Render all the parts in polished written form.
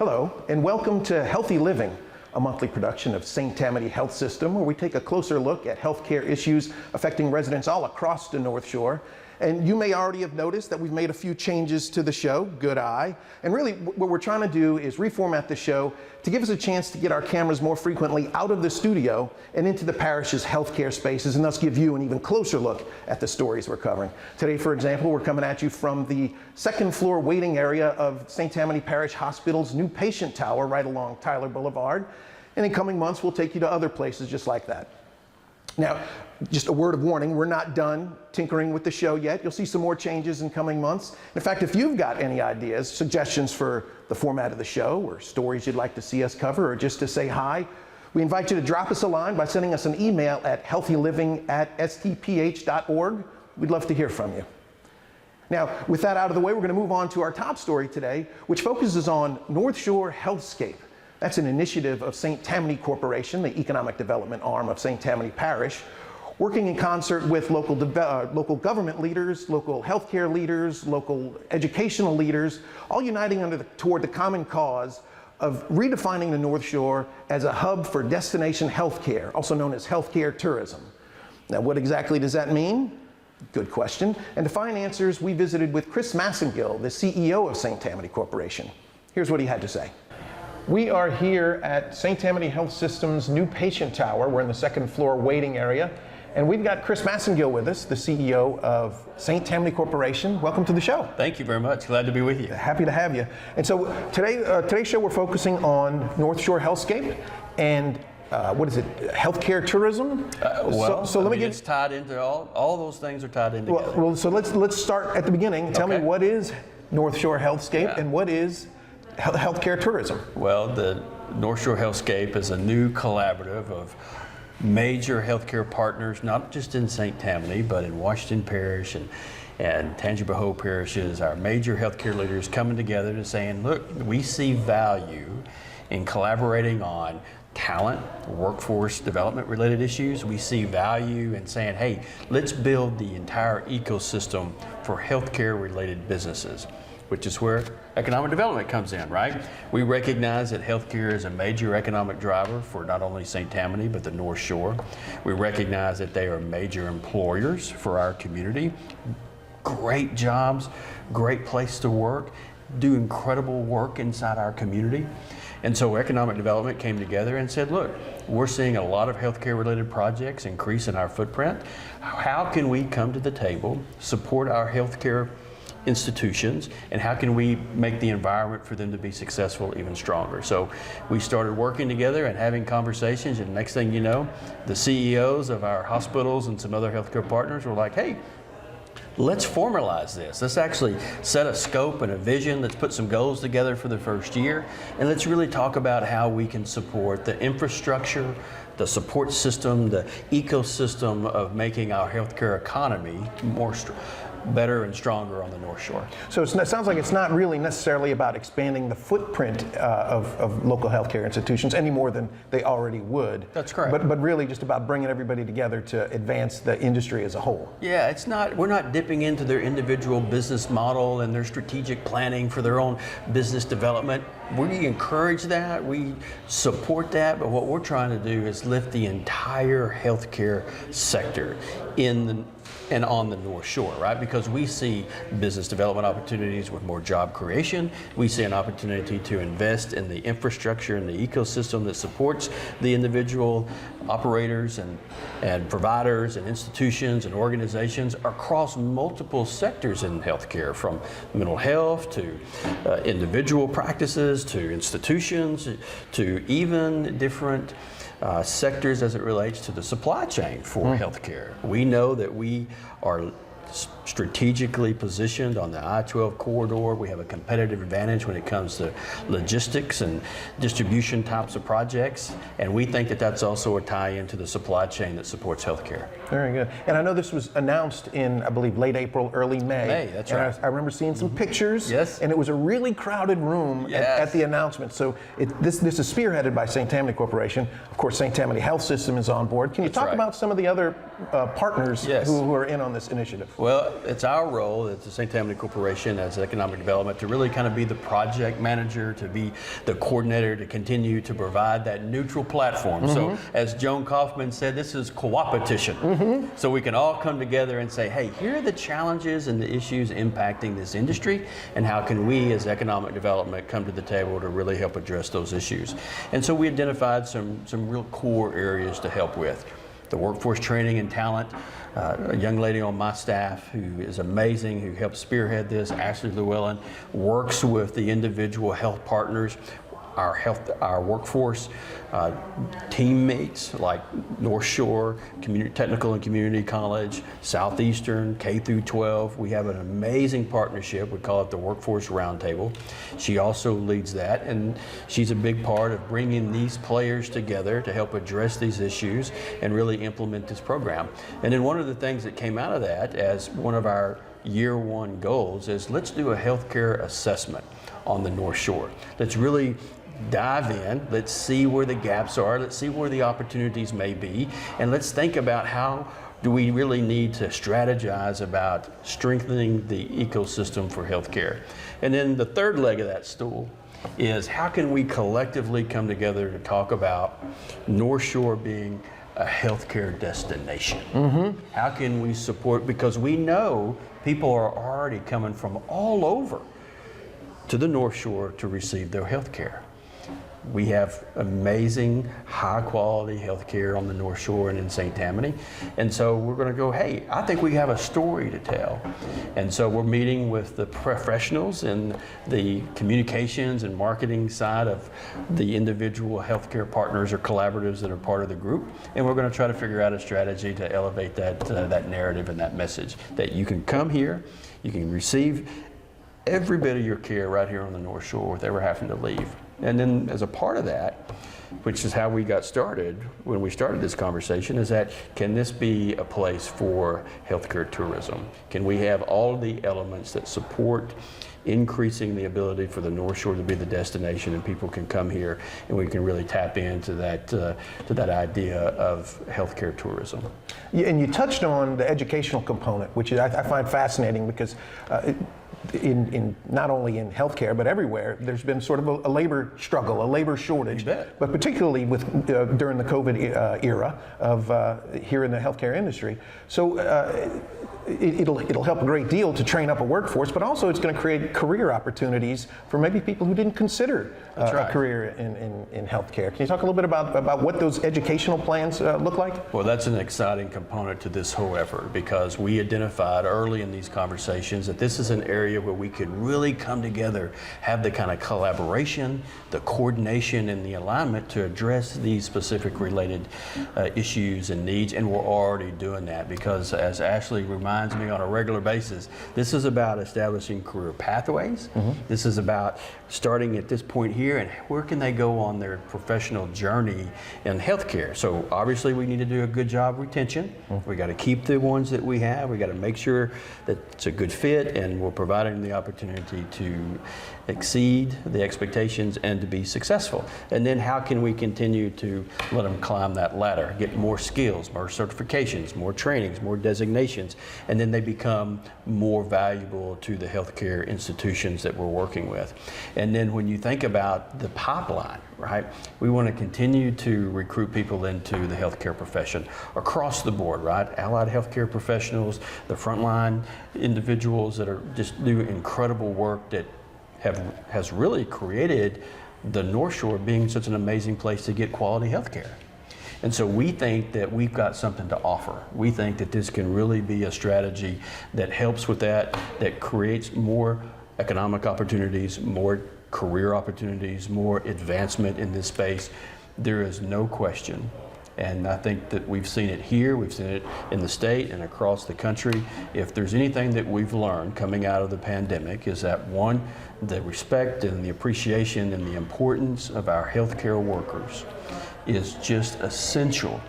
Hello, and welcome to Healthy Living, a monthly production of St. Tammany Health System, where we take a closer look at healthcare issues affecting residents all across the North Shore. And you may already have noticed that we've made a few changes to the show, good eye. And really what we're trying to do is reformat the show to give us a chance to get our cameras more frequently out of the studio and into the parish's healthcare spaces, and thus give you an even closer look at the stories we're covering. Today, for example, we're coming at you from the second floor waiting area of St. Tammany Parish Hospital's new patient tower right along Tyler Boulevard. And in coming months, we'll take you to other places just like that. Now, just a word of warning, we're not done tinkering with the show yet. You'll see some more changes in coming months. In fact, if you've got any ideas, suggestions for the format of the show, or stories you'd like to see us cover, or just to say hi, we invite you to drop us a line by sending us an email at healthyliving@stph.org. We'd love to hear from you. Now, with that out of the way, we're going to move on to our top story today, which focuses on Northshore Healthscape. That's an initiative of St. Tammany Corporation, the economic development arm of St. Tammany Parish, working in concert with local government leaders, local healthcare leaders, local educational leaders, all uniting toward the common cause of redefining the North Shore as a hub for destination healthcare, also known as healthcare tourism. Now, what exactly does that mean? Good question. And to find answers, we visited with Chris Massengill, the CEO of St. Tammany Corporation. Here's what he had to say. We are here at St. Tammany Health System's new patient tower. We're in the second floor waiting area. And we've got Chris Massengill with us, the CEO of St. Tammany Corporation. Welcome to the show. Thank you very much. Glad to be with you. Happy to have you. And so today's show, we're focusing on Northshore Healthscape and what is it, healthcare tourism? So let me get... It's tied into, all those things are tied in together. Well, so let's start at the beginning. Tell me, what is Northshore Healthscape and what is healthcare tourism? Well, the Northshore Healthscape is a new collaborative of major healthcare partners, not just in St. Tammany, but in Washington Parish and Tangipahoa parishes. Our major healthcare leaders coming together to saying, look, we see value in collaborating on talent, workforce development related issues. We see value in saying, hey, let's build the entire ecosystem for healthcare related businesses, which is where economic development comes in, right? We recognize that healthcare is a major economic driver for not only St. Tammany, but the North Shore. We recognize that they are major employers for our community. Great jobs, great place to work, do incredible work inside our community. And so economic development came together and said, look, we're seeing a lot of healthcare related projects increase in our footprint. How can we come to the table, support our healthcare institutions, and how can we make the environment for them to be successful even stronger? So we started working together and having conversations, and next thing you know, the CEOs of our hospitals and some other healthcare partners were like, hey, let's formalize this. Let's actually set a scope and a vision. Let's put some goals together for the first year, and let's really talk about how we can support the infrastructure, the support system, the ecosystem of making our healthcare economy better and stronger on the North Shore. So it sounds like it's not really necessarily about expanding the footprint of local healthcare institutions any more than they already would. That's correct. But really just about bringing everybody together to advance the industry as a whole. Yeah, it's not, we're not dipping into their individual business model and their strategic planning for their own business development. We encourage that, we support that, but what we're trying to do is lift the entire healthcare sector and on the North Shore, right? Because we see business development opportunities with more job creation. We see an opportunity to invest in the infrastructure and the ecosystem that supports the individual operators and providers and institutions and organizations across multiple sectors in healthcare, from mental health to individual practices to institutions to even different sectors as it relates to the supply chain for healthcare. We know that we are strategically positioned on the I-12 corridor. We have a competitive advantage when it comes to logistics and distribution types of projects, and we think that that's also a tie-in to the supply chain that supports healthcare. Very good. And I know this was announced in, I believe, late April, early May. That's right. I remember seeing some pictures. Yes. And it was a really crowded room at the announcement. So this is spearheaded by St. Tammany Corporation. Of course, St. Tammany Health System is on board. Can you talk about some of the other partners who are in on this initiative? Well, it's our role at the St. Tammany Corporation as economic development to really kind of be the project manager, to be the coordinator, to continue to provide that neutral platform. So as Joan Kaufman said, this is co-opetition. So we can all come together and say, hey, here are the challenges and the issues impacting this industry, and how can we as economic development come to the table to really help address those issues. And so we identified some real core areas to help with. The workforce training and talent, a young lady on my staff who is amazing, who helps spearhead this, Ashley Llewellyn, works with the individual health partners, our workforce teammates like Northshore Technical and Community College, Southeastern, K through 12. We have an amazing partnership. We call it the Workforce Roundtable. She also leads that, and she's a big part of bringing these players together to help address these issues and really implement this program. And then one of the things that came out of that as one of our year one goals is let's do a healthcare assessment on the North Shore. Let's really dive in, let's see where the gaps are, let's see where the opportunities may be, and let's think about how do we really need to strategize about strengthening the ecosystem for healthcare. And then the third leg of that stool is how can we collectively come together to talk about North Shore being a healthcare destination. How can we support, because we know people are already coming from all over to the North Shore to receive their health care. We have amazing, high-quality health care on the North Shore and in St. Tammany. And so we're going to go, hey, I think we have a story to tell. And so we're meeting with the professionals in the communications and marketing side of the individual healthcare partners or collaboratives that are part of the group. And we're going to try to figure out a strategy to elevate that narrative and that message, that you can come here, you can receive every bit of your care right here on the North Shore without ever having to leave. And then as a part of that, which is how we got started when we started this conversation, is that can this be a place for healthcare tourism? Can we have all of the elements that support increasing the ability for the North Shore to be the destination, and people can come here and we can really tap into that idea of healthcare tourism. Yeah, and you touched on the educational component, which I find fascinating because in not only in healthcare but everywhere, there's been sort of a labor struggle, a labor shortage. But particularly with during the COVID era of here in the healthcare industry. So it'll help a great deal to train up a workforce, but also it's going to create career opportunities for maybe people who didn't consider a career in healthcare. Can you talk a little bit about what those educational plans look like? Well, that's an exciting component to this whole effort, because we identified early in these conversations that this is an area where we could really come together, have the kind of collaboration, the coordination, and the alignment to address these specific related issues and needs, and we're already doing that, because as Ashley reminds me on a regular basis, this is about establishing career pathways. This is about starting at this point here and where can they go on their professional journey in healthcare. So obviously we need to do a good job retention. We got to keep the ones that we have. We got to make sure that it's a good fit and we're providing the opportunity to exceed the expectations and to be successful. And then how can we continue to let them climb that ladder, get more skills, more certifications, more trainings, more designations, and then they become more valuable to the healthcare institutions that we're working with. And then when you think about the pipeline, right, we want to continue to recruit people into the healthcare profession across the board, right? Allied healthcare professionals, the frontline individuals that are just do incredible work that has really created the North Shore being such an amazing place to get quality health care. And so we think that we've got something to offer. We think that this can really be a strategy that helps with that creates more economic opportunities, more career opportunities, more advancement in this space. There is no question. And I think that we've seen it here, we've seen it in the state and across the country. If there's anything that we've learned coming out of the pandemic is that, one, the respect and the appreciation and the importance of our healthcare workers is just essential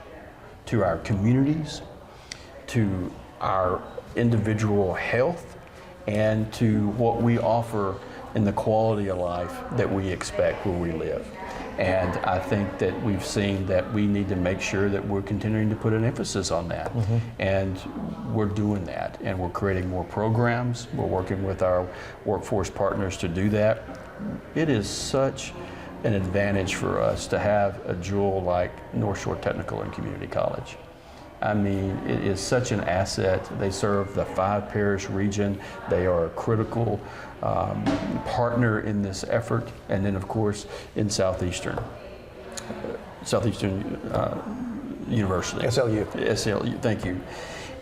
to our communities, to our individual health, and to what we offer in the quality of life that we expect where we live. And I think that we've seen that we need to make sure that we're continuing to put an emphasis on that. And we're doing that. And we're creating more programs. We're working with our workforce partners to do that. It is such an advantage for us to have a jewel like Northshore Technical and Community College. I mean, it is such an asset. They serve the 5-parish region. They are a critical partner in this effort. And then, of course, in Southeastern University. SLU. SLU, thank you.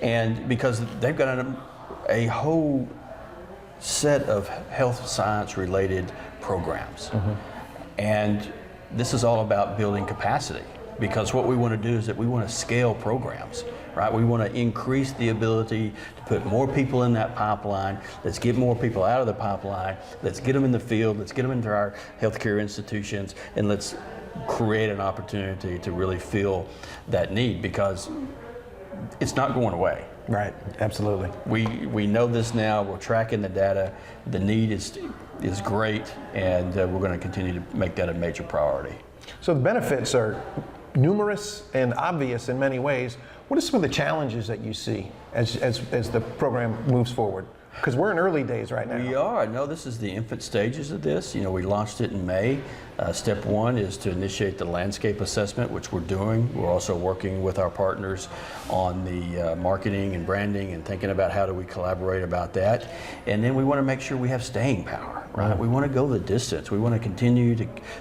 And because they've got a whole set of health science related programs. And this is all about building capacity, because what we want to do is that we want to scale programs, right? We want to increase the ability to put more people in that pipeline. Let's get more people out of the pipeline. Let's get them in the field. Let's get them into our healthcare institutions, and let's create an opportunity to really fill that need, because it's not going away. Right, absolutely. We know this now. We're tracking the data. The need is great, and we're going to continue to make that a major priority. So the benefits are numerous and obvious in many ways. What are some of the challenges that you see as the program moves forward? Because we're in early days right now. We are. No, this is the infant stages of this. You know, we launched it in May. Step one is to initiate the landscape assessment, which we're doing. We're also working with our partners on the marketing and branding and thinking about how do we collaborate about that. And then we want to make sure we have staying power, right? We want to go the distance. We want to continue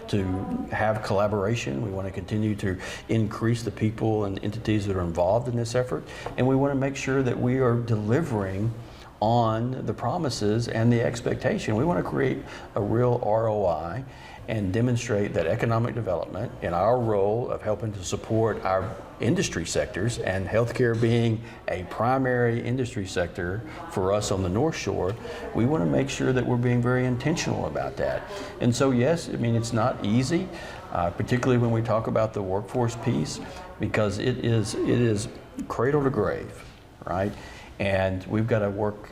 to have collaboration. We want to continue to increase the people and entities that are involved in this effort. And we want to make sure that we are delivering on the promises and the expectation. We want to create a real ROI and demonstrate that economic development in our role of helping to support our industry sectors, and healthcare being a primary industry sector for us on the North Shore, we want to make sure that we're being very intentional about that. And so yes, I mean, it's not easy, particularly when we talk about the workforce piece, because it is cradle to grave, right? And we've got to work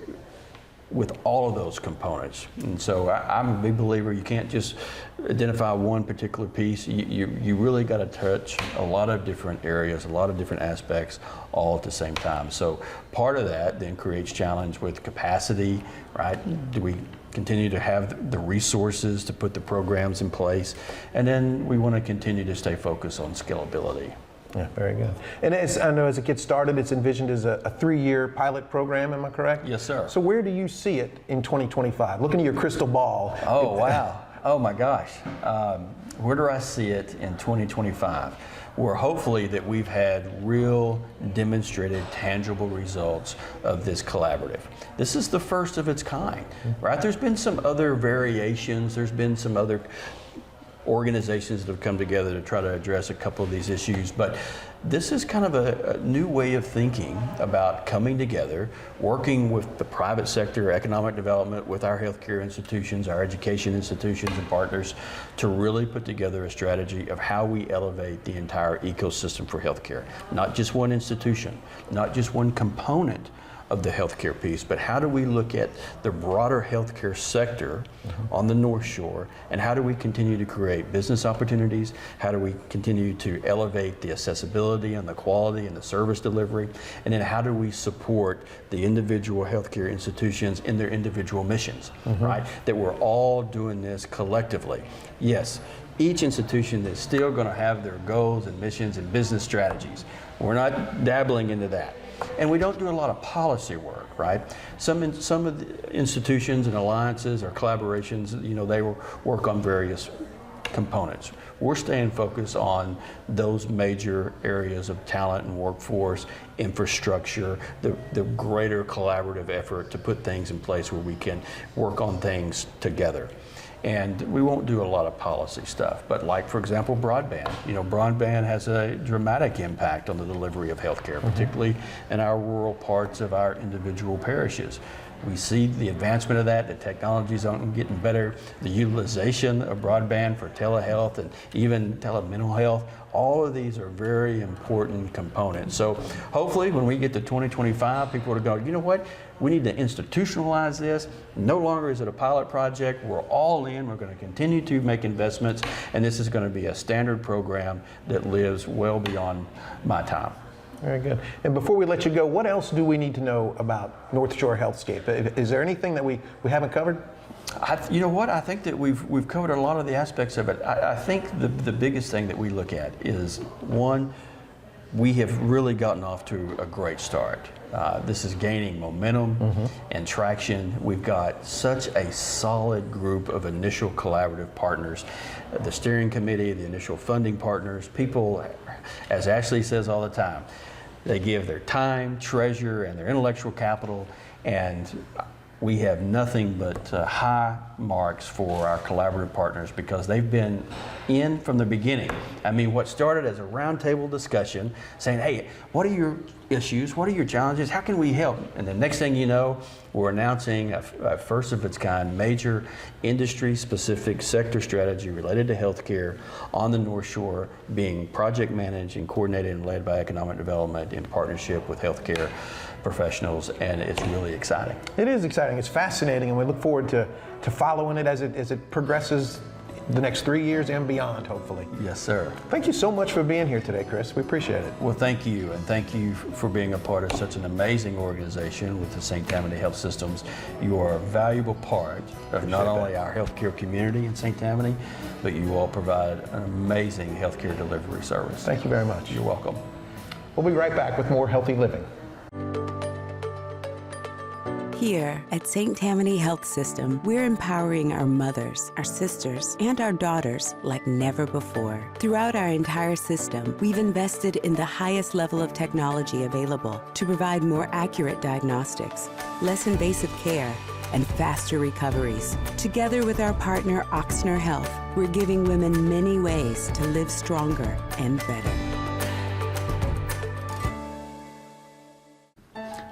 with all of those components. And so I'm a big believer you can't just identify one particular piece. You really got to touch a lot of different areas, a lot of different aspects all at the same time. So part of that then creates challenge with capacity, right? Do we continue to have the resources to put the programs in place? And then we want to continue to stay focused on scalability. Yeah, very good. And I know as it gets started, it's envisioned as a 3-year pilot program, am I correct? Yes, sir. So where do you see it in 2025? Looking at your crystal ball. Oh, wow. Oh, my gosh. Where do I see it in 2025? Where hopefully that we've had real demonstrated tangible results of this collaborative. This is the first of its kind, right? There's been some other variations. There's been some other organizations that have come together to try to address a couple of these issues, but this is kind of a new way of thinking about coming together, working with the private sector, economic development, with our healthcare institutions, our education institutions and partners, to really put together a strategy of how we elevate the entire ecosystem for healthcare. Not just one institution, not just one component of the healthcare piece, but how do we look at the broader healthcare sector on the North Shore, and how do we continue to create business opportunities? How do we continue to elevate the accessibility and the quality and the service delivery? And then how do we support the individual healthcare institutions in their individual missions, right? That we're all doing this collectively. Yes, each institution is still going to have their goals and missions and business strategies. We're not dabbling into that. And we don't do a lot of policy work, right? Some of the institutions and alliances or collaborations, you know, they work on various components. We're staying focused on those major areas of talent and workforce, infrastructure, the greater collaborative effort to put things in place where we can work on things together. And we won't do a lot of policy stuff, but like, for example, broadband. You know, broadband has a dramatic impact on the delivery of healthcare, particularly in our rural parts of our individual parishes. We see the advancement of that, the technology's only getting better, the utilization of broadband for telehealth and even telemental health. All of these are very important components. So hopefully when we get to 2025, people are going, you know what, we need to institutionalize this. No longer is it a pilot project. We're all in. We're going to continue to make investments, and this is going to be a standard program that lives well beyond my time. Very good. And before we let you go, what else do we need to know about Northshore Healthscape? Is there anything that we haven't covered? You know what? I think that we've covered a lot of the aspects of it. I think the biggest thing that we look at is, one, we have really gotten off to a great start. This is gaining momentum and traction. We've got such a solid group of initial collaborative partners. The steering committee, the initial funding partners, people, as Ashley says all the time, they give their time, treasure, and their intellectual capital, and we have nothing but high marks for our collaborative partners because they've been in from the beginning. I mean, what started as a roundtable discussion saying, hey, what are your issues? What are your challenges? How can we help? And the next thing you know, we're announcing a first of its kind major industry-specific sector strategy related to healthcare on the North Shore, being project managed and coordinated and led by economic development in partnership with healthcare professionals, and it's really exciting. It is exciting. It's fascinating, and we look forward to following it as it progresses the next 3 years and beyond, hopefully. Yes, sir. Thank you so much for being here today, Chris. We appreciate it. Well, thank you, and thank you for being a part of such an amazing organization with the St. Tammany Health Systems. You are a valuable part of not only our healthcare community in St. Tammany, but you all provide an amazing healthcare delivery service. Thank you very much. You're welcome. We'll be right back with more Healthy Living. Here at St. Tammany Health System, we're empowering our mothers, our sisters, and our daughters like never before. Throughout our entire system, we've invested in the highest level of technology available to provide more accurate diagnostics, less invasive care, and faster recoveries. Together with our partner Oxner Health, we're giving women many ways to live stronger and better.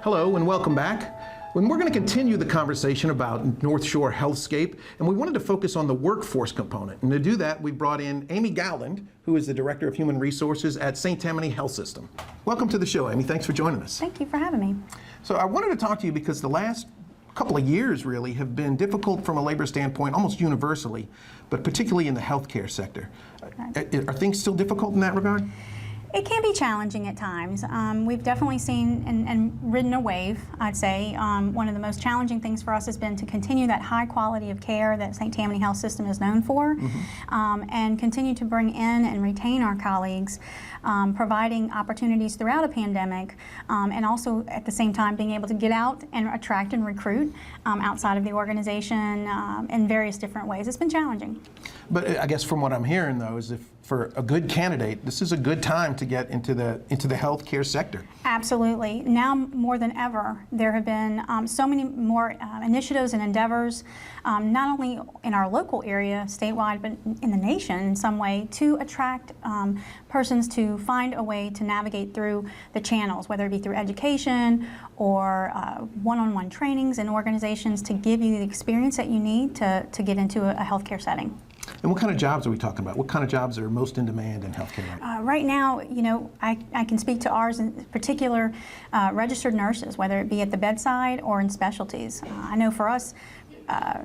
Hello and welcome back. And we're going to continue the conversation about Northshore Healthscape, and we wanted to focus on the workforce component. And to do that, we brought in Amy Gowland, who is the Director of Human Resources at St. Tammany Health System. Welcome to the show, Amy. Thanks for joining us. Thank you for having me. So I wanted to talk to you because the last couple of years really have been difficult from a labor standpoint, almost universally, but particularly in the healthcare sector. Are things still difficult in that regard? It can be challenging at times. We've definitely seen and ridden a wave, I'd say. One of the most challenging things for us has been to continue that high quality of care that St. Tammany Health System is known for, and continue to bring in and retain our colleagues, providing opportunities throughout a pandemic, and also at the same time being able to get out and attract and recruit outside of the organization in various different ways. It's been challenging. But I guess from what I'm hearing, though, is if for a good candidate, this is a good time to get into the healthcare sector. Absolutely. Now more than ever, there have been so many more initiatives and endeavors, not only in our local area, statewide, but in the nation in some way, to attract persons to find a way to navigate through the channels, whether it be through education or one-on-one trainings and organizations to give you the experience that you need to get into a healthcare setting. And what kind of jobs are we talking about? What kind of jobs are most in demand in healthcare right now? Right now, you know, I can speak to ours in particular, registered nurses, whether it be at the bedside or in specialties. I know for us,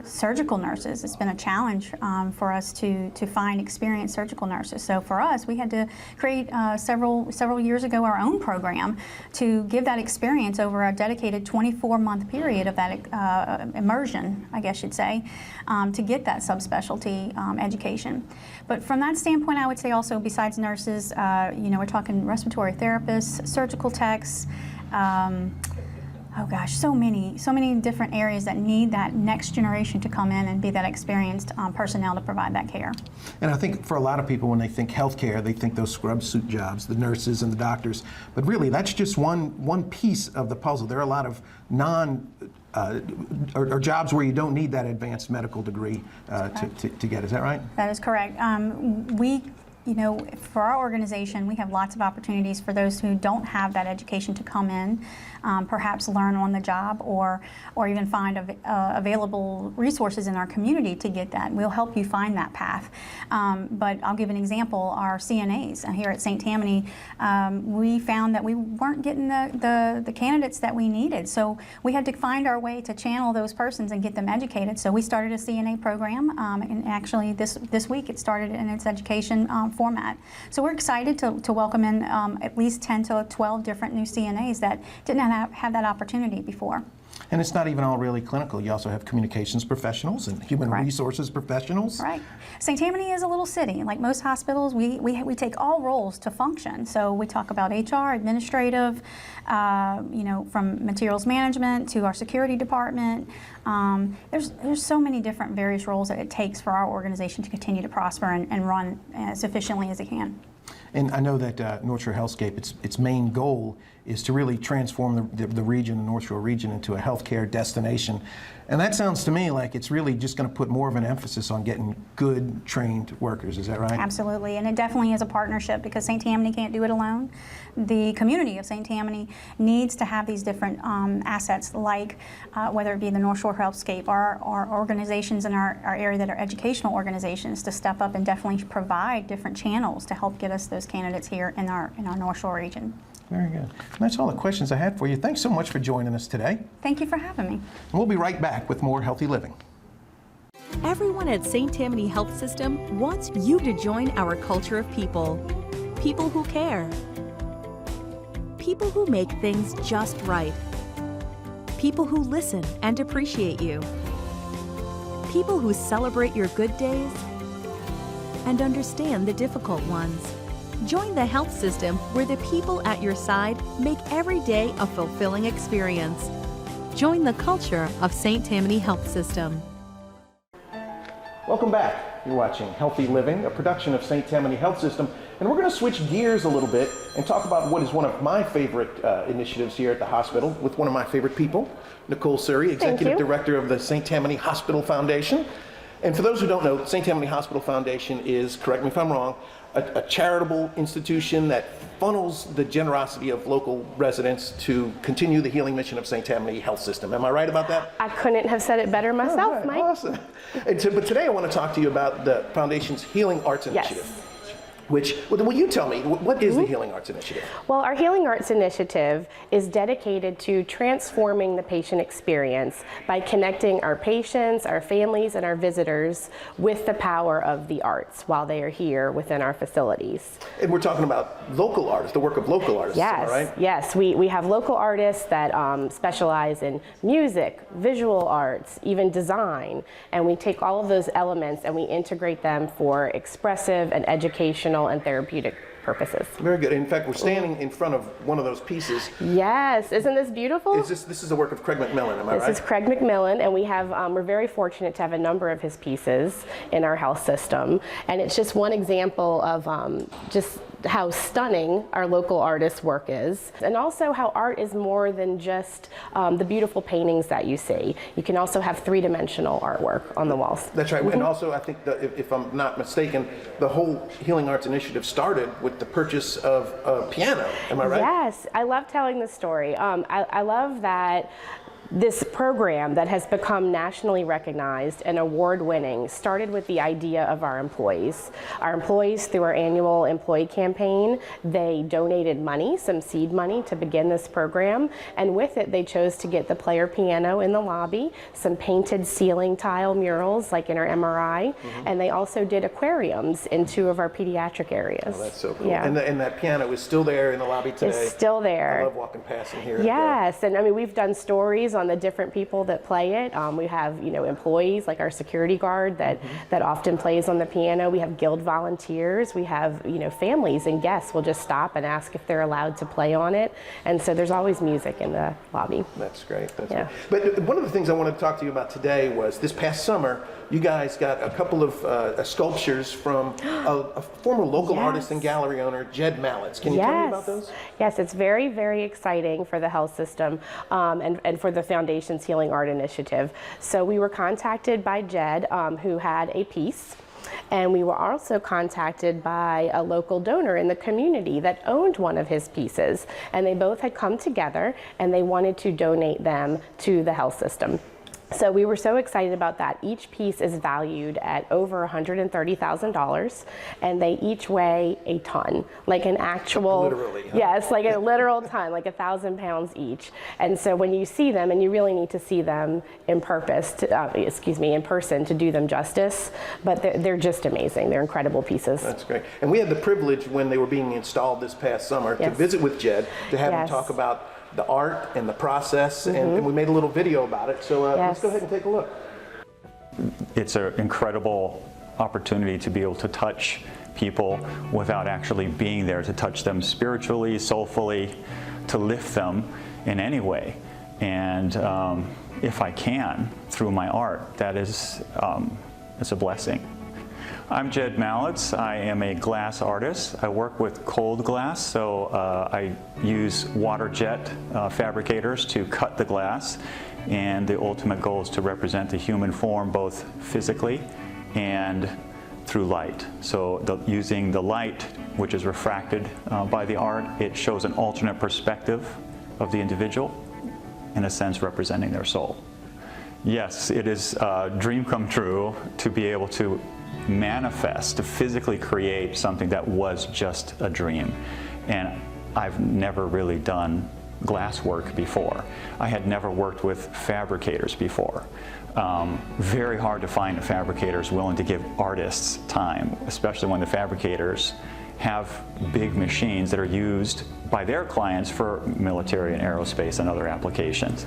surgical nurses, it's been a challenge for us to find experienced surgical nurses. So for us, we had to create several years ago our own program to give that experience over a dedicated 24-month period of that immersion, I guess you'd say, to get that subspecialty education. But from that standpoint, I would say also besides nurses, you know, we're talking respiratory therapists, surgical techs, oh gosh, so many different areas that need that next generation to come in and be that experienced personnel to provide that care. And I think for a lot of people, when they think healthcare, they think those scrub suit jobs, the nurses and the doctors. But really, that's just one piece of the puzzle. There are a lot of or jobs where you don't need that advanced medical degree to get. Is that right? That is correct. We you know, for our organization, we have lots of opportunities for those who don't have that education to come in, perhaps learn on the job, or even find available resources in our community to get that. We'll help you find that path. But I'll give an example. Our CNAs here at St. Tammany, we found that we weren't getting the candidates that we needed. So we had to find our way to channel those persons and get them educated. So we started a CNA program, and actually this week it started in its education format. So we're excited to welcome in at least 10 to 12 different new CNAs that didn't have that opportunity before. And it's not even all really clinical. You also have communications professionals and human resources professionals. Right. St. Tammany is a little city. Like most hospitals, we take all roles to function. So we talk about HR, administrative, you know, from materials management to our security department. There's so many different various roles that it takes for our organization to continue to prosper and run as efficiently as it can. And I know that Northshore Healthscape, its main goal is to really transform the region, the North Shore region, into a healthcare destination. And that sounds to me like it's really just going to put more of an emphasis on getting good, trained workers. Is that right? Absolutely, and it definitely is a partnership because St. Tammany can't do it alone. The community of St. Tammany needs to have these different assets, like whether it be the Northshore Healthscape, our organizations in our area that are educational organizations, to step up and definitely provide different channels to help get us those candidates here in our North Shore region. Very good. And that's all the questions I had for you. Thanks so much for joining us today. Thank you for having me. And we'll be right back with more Healthy Living. Everyone at St. Tammany Health System wants you to join our culture of people. People who care. People who make things just right. People who listen and appreciate you. People who celebrate your good days and understand the difficult ones. Join the health system where the people at your side make every day a fulfilling experience. Join the culture of St. Tammany Health System. Welcome back. You're watching Healthy Living, a production of St. Tammany Health System, and we're going to switch gears a little bit and talk about what is one of my favorite initiatives here at the hospital with one of my favorite people, Nicole Surrey, Executive Director of the St. Tammany Hospital Foundation. And for those who don't know, St. Tammany Hospital Foundation is, correct me if I'm wrong, a charitable institution that funnels the generosity of local residents to continue the healing mission of St. Tammany Health System. Am I right about that? I couldn't have said it better myself, right, Mike. Awesome. But today I want to talk to you about the Foundation's Healing Arts Initiative. Yes. Which, will you tell me, what is the Healing Arts Initiative? Well, our Healing Arts Initiative is dedicated to transforming the patient experience by connecting our patients, our families, and our visitors with the power of the arts while they are here within our facilities. And we're talking about local artists, the work of local artists, Yes, am I right? yes. We have local artists that specialize in music, visual arts, even design, and we take all of those elements and we integrate them for expressive and educational and therapeutic purposes. Very good. In fact, we're standing in front of one of those pieces. Yes, isn't this beautiful? This is the work of Craig McMillan, am I right? This is Craig McMillan, and we have we're very fortunate to have a number of his pieces in our health system, and it's just one example of just how stunning our local artists' work is, and also how art is more than just the beautiful paintings that you see. You can also have three-dimensional artwork on the walls. That's right, and also I think that if I'm not mistaken, the whole Healing Arts Initiative started with the purchase of a piano, am I right? Yes, I love telling the story. I love that this program that has become nationally recognized and award-winning started with the idea of our employees. Our employees, through our annual employee campaign, they donated money, some seed money, to begin this program, and with it they chose to get the player piano in the lobby, some painted ceiling tile murals like in our MRI, and they also did aquariums in 2 of our pediatric areas. Oh, that's so cool. Yeah. And that piano is still there in the lobby today? It's still there. I love walking past and hearing Yes, and I mean, we've done stories on the different people that play it. We have, employees like our security guard that often plays on the piano. We have guild volunteers. We have, families and guests will just stop and ask if they're allowed to play on it. And so there's always music in the lobby. That's great. That's great. But one of the things I wanted to talk to you about today was this past summer, you guys got a couple of sculptures from a former local artist and gallery owner, Jed Mallets. Can you tell me about those? Yes, it's very, very exciting for the health system and for the Foundation's Healing Art Initiative. So we were contacted by Jed, who had a piece And we were also contacted by a local donor in the community that owned one of his pieces. And they both had come together and they wanted to donate them to the health system. So we were so excited about that. Each piece is valued at over $130,000, and they each weigh a ton, like an actual, literally, huh? yes, like a literal ton, like 1,000 pounds each. And so when you see them, and you really need to see them in in person to do them justice, but they're just amazing. They're incredible pieces. That's great. And we had the privilege when they were being installed this past summer to Yes. visit with Jed, to have him Yes. talk about the art and the process, and we made a little video about it. So let's go ahead and take a look. It's an incredible opportunity to be able to touch people without actually being there, to touch them spiritually, soulfully, to lift them in any way. And if I can, through my art, that is it's a blessing. I'm Jed Mallitz. I am a glass artist. I work with cold glass, so I use water jet fabricators to cut the glass, and the ultimate goal is to represent the human form both physically and through light. So using the light, which is refracted by the art, it shows an alternate perspective of the individual, in a sense representing their soul. Yes, it is a dream come true to be able to manifest, to physically create something that was just a dream. And I've never really done glass work before. I had never worked with fabricators before. Very hard to find fabricators willing to give artists time, especially when the fabricators have big machines that are used by their clients for military and aerospace and other applications.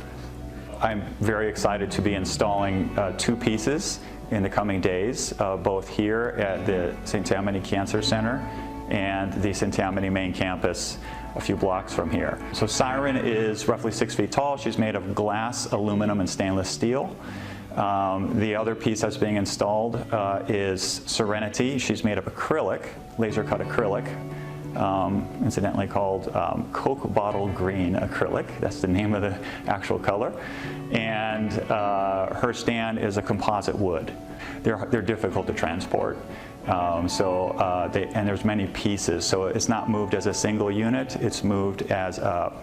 I'm very excited to be installing 2 pieces in the coming days, both here at the St. Tammany Cancer Center and the St. Tammany main campus a few blocks from here. So Siren is roughly 6 feet tall. She's made of glass, aluminum, and stainless steel. The other piece that's being installed is Serenity. She's made of acrylic, laser cut acrylic, incidentally called Coke Bottle Green acrylic. That's the name of the actual color. And her stand is a composite wood. They're difficult to transport. And there's many pieces, so it's not moved as a single unit. It's moved as a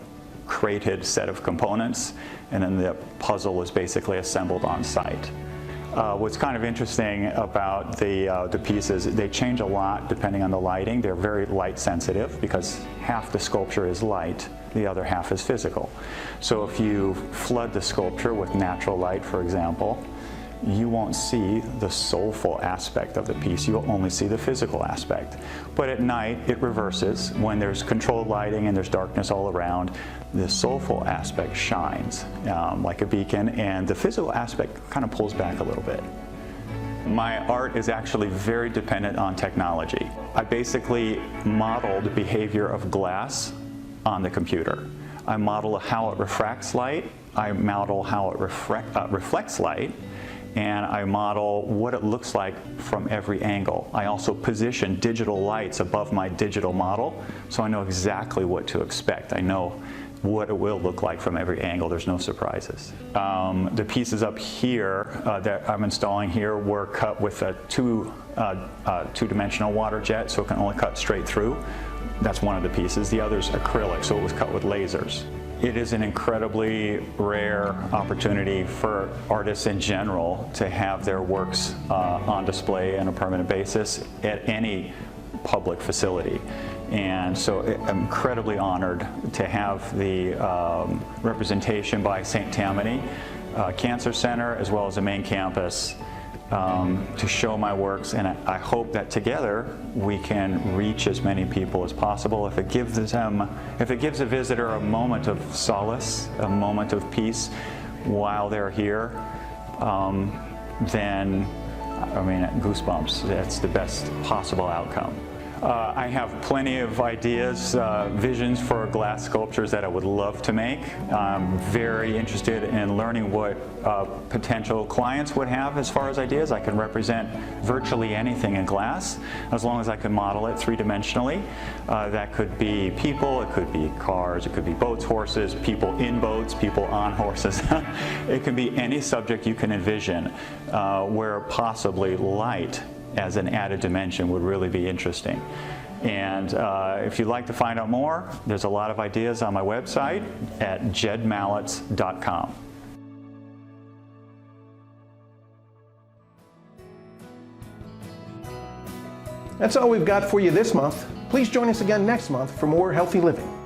crated set of components, and then the puzzle is basically assembled on site. What's kind of interesting about the pieces, they change a lot depending on the lighting. They're very light sensitive because half the sculpture is light, the other half is physical. So if you flood the sculpture with natural light, for example, you won't see the soulful aspect of the piece. You'll only see the physical aspect. But at night, it reverses. When there's controlled lighting and there's darkness all around, the soulful aspect shines like a beacon, and the physical aspect kind of pulls back a little bit. My art is actually very dependent on technology. I basically model the behavior of glass on the computer. I model how it refracts light, I model how it reflects light, and I model what it looks like from every angle. I also position digital lights above my digital model, so I know exactly what to expect. I know what it will look like from every angle. There's no surprises. The pieces up here that I'm installing here were cut with a two-dimensional water jet, so it can only cut straight through. That's one of the pieces. The other's acrylic, so it was cut with lasers. It is an incredibly rare opportunity for artists in general to have their works on display on a permanent basis at any public facility. And so I'm incredibly honored to have the representation by St. Tammany Cancer Center as well as the main campus to show my works, and I hope that together we can reach as many people as possible. If it gives a visitor a moment of solace, a moment of peace while they're here, then, I mean, goosebumps. That's the best possible outcome. I have plenty of ideas, visions for glass sculptures that I would love to make. I'm very interested in learning what potential clients would have as far as ideas. I can represent virtually anything in glass as long as I can model it three-dimensionally. That could be people, it could be cars, it could be boats, horses, people in boats, people on horses. It can be any subject you can envision where possibly light as an added dimension would really be interesting. And if you'd like to find out more, there's a lot of ideas on my website at jedmallets.com. That's all we've got for you this month. Please join us again next month for more healthy living.